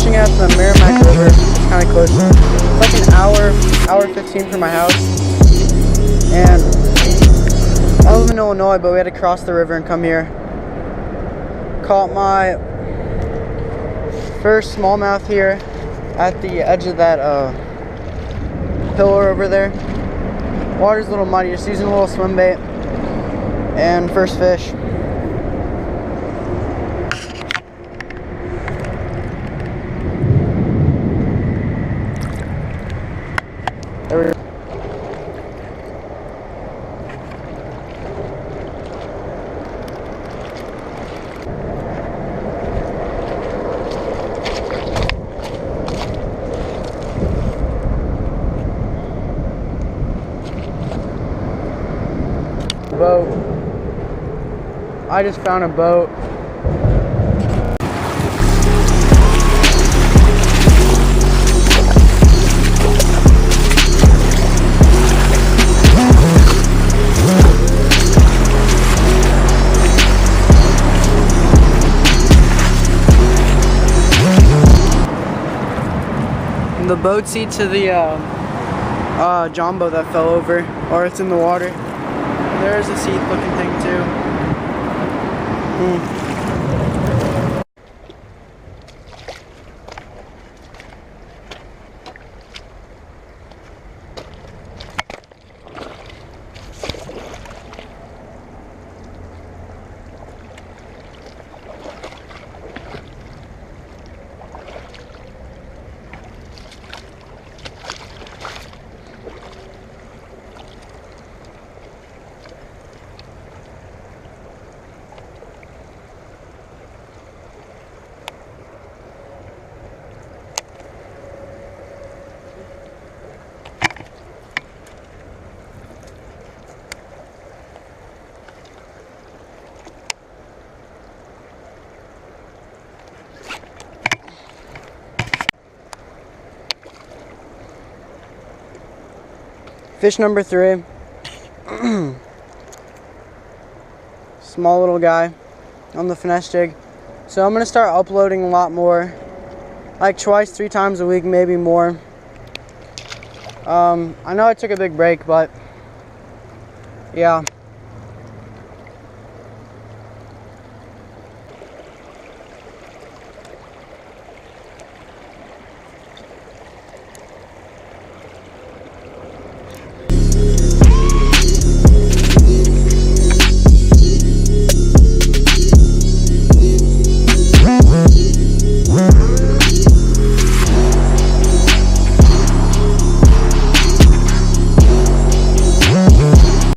fishing at the Merimac River. It's kind of close. It's like an hour 15 from my house. And I live in Illinois, but we had to cross the river and come here. Caught my first smallmouth here at the edge of that pillar over there. Water's a little muddy, just using a little swim bait. And first fish. There we go. Boat. I just found a boat. The boat seat to the John boat that fell over, or it's in the water. There's a seat looking thing too. Fish number 3. Small little guy on the finesse jig. So I'm gonna start uploading a lot more, like twice, 3 times a week, maybe more. I know I took a big break, but yeah.